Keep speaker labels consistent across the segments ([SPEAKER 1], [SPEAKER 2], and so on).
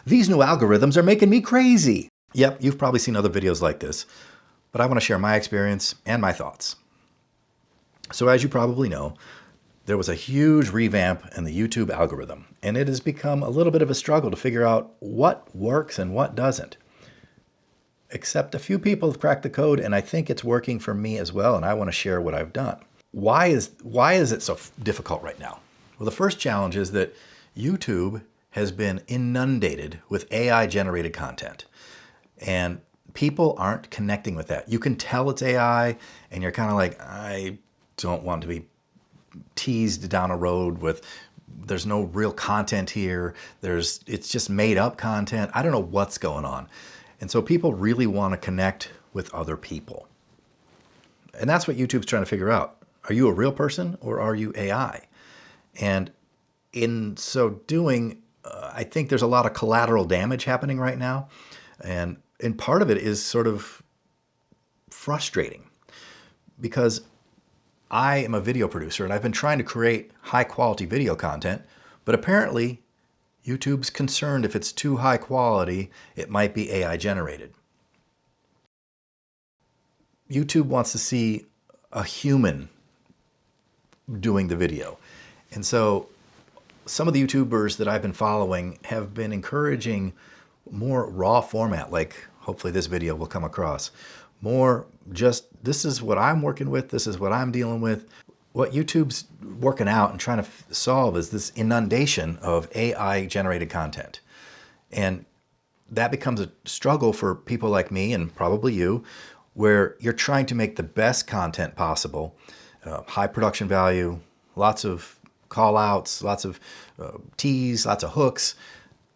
[SPEAKER 1] These new algorithms are making me crazy. Yep, you've probably seen other videos like this, but I want to share my experience and my thoughts. So as you probably know, there was a huge revamp in the YouTube algorithm, and it has become a little bit of a struggle to figure out what works and what doesn't. Except a few people have cracked the code, and I think it's working for me as well, and I want to share what I've done. Why is it so difficult right now? Well, the first challenge is that YouTube has been inundated with AI-generated content, and people aren't connecting with that. You can tell it's AI, and you're kind of like, I don't want to be teased down a road with, there's no real content here. It's just made up content. I don't know what's going on. And so people really want to connect with other people. And that's what YouTube's trying to figure out. Are you a real person or are you AI? And in so doing, I think there's a lot of collateral damage happening right now. And part of it is sort of frustrating because I am a video producer and I've been trying to create high quality video content, but apparently YouTube's concerned if it's too high quality, it might be AI generated. YouTube wants to see a human doing the video. And so some of the YouTubers that I've been following have been encouraging more raw format, like hopefully this video will come across. More just, this is what I'm working with, this is what I'm dealing with. What YouTube's working out and trying to solve is this inundation of AI-generated content. And that becomes a struggle for people like me and probably you, where you're trying to make the best content possible, high production value, lots of call-outs, lots of teas, lots of hooks.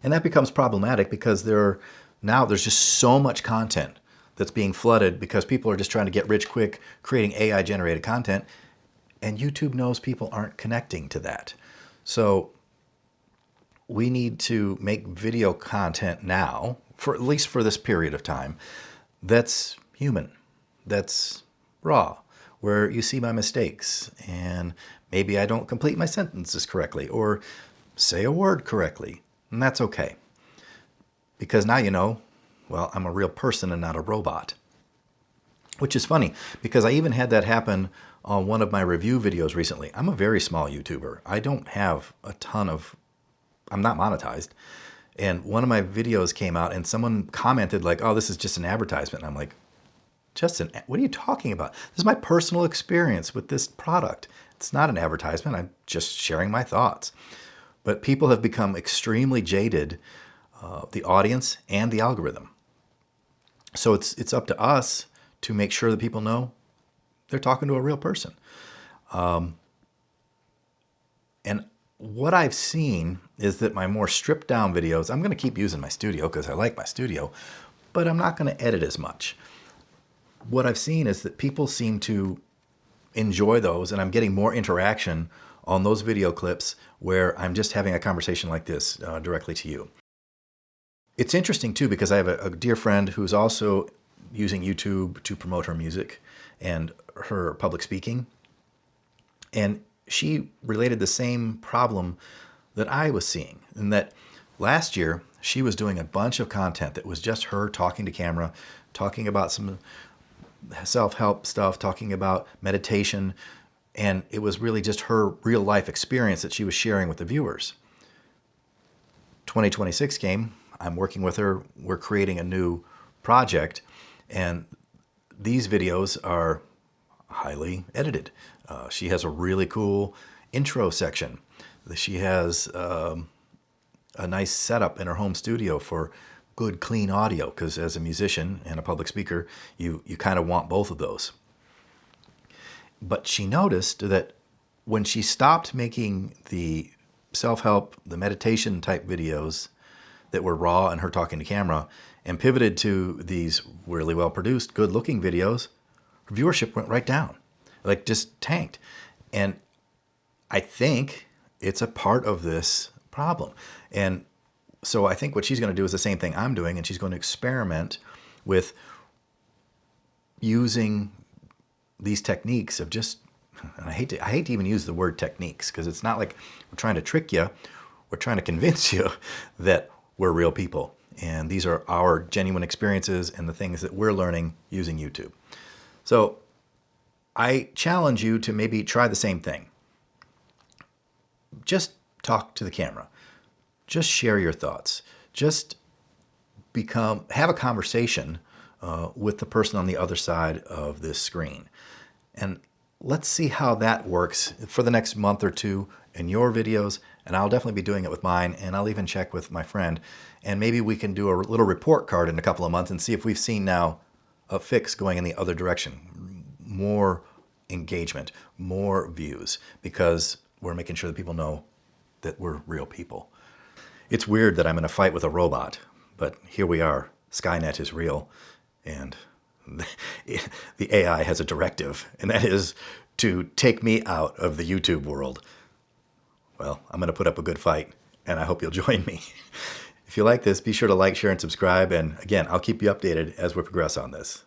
[SPEAKER 1] And that becomes problematic because there's just so much content that's being flooded because people are just trying to get rich quick creating AI-generated content. And YouTube knows people aren't connecting to that. So we need to make video content now, for at least for this period of time, that's human, that's raw, where you see my mistakes and maybe I don't complete my sentences correctly or say a word correctly, and that's okay. Because now you know, well, I'm a real person and not a robot. Which is funny, because I even had that happen on one of my review videos recently. I'm a very small YouTuber. I don't have a ton of, I'm not monetized. And one of my videos came out and someone commented like, oh, this is just an advertisement. And I'm like, what are you talking about? This is my personal experience with this product. It's not an advertisement. I'm just sharing my thoughts. But people have become extremely jaded, the audience and the algorithm. So it's up to us to make sure that people know they're talking to a real person. And what I've seen is that my more stripped down videos, I'm going to keep using my studio because I like my studio, but I'm not going to edit as much. What I've seen is that people seem to enjoy those, and I'm getting more interaction on those video clips where I'm just having a conversation like this directly to you. It's interesting too because I have a dear friend who's also using YouTube to promote her music and her public speaking. And she related the same problem that I was seeing, in that last year she was doing a bunch of content that was just her talking to camera, talking about some self-help stuff, talking about meditation, and it was really just her real life experience that she was sharing with the viewers. 2026 came, I'm working with her, we're creating a new project, and these videos are highly edited. She has a really cool intro section. She has a nice setup in her home studio for good, clean audio, because as a musician and a public speaker, you kind of want both of those. But she noticed that when she stopped making the self-help, the meditation type videos that were raw and her talking to camera, and pivoted to these really well-produced, good-looking videos, her viewership went right down, like just tanked. And I think it's a part of this problem. And so I think what she's going to do is the same thing I'm doing, and she's going to experiment with using these techniques of just, and I hate to even use the word techniques, because it's not like we're trying to trick you. We're trying to convince you that we're real people. And these are our genuine experiences and the things that we're learning using YouTube. So I challenge you to maybe try the same thing. Just talk to the camera. Just share your thoughts. Just have a conversation with the person on the other side of this screen. And let's see how that works for the next month or two in your videos. And I'll definitely be doing it with mine. And I'll even check with my friend. And maybe we can do a little report card in a couple of months and see if we've seen now a fix going in the other direction. More engagement, more views, because we're making sure that people know that we're real people. It's weird that I'm in a fight with a robot, but here we are. Skynet is real, and the AI has a directive, and that is to take me out of the YouTube world. Well, I'm going to put up a good fight, and I hope you'll join me. If you like this, be sure to like, share, and subscribe. And again, I'll keep you updated as we progress on this.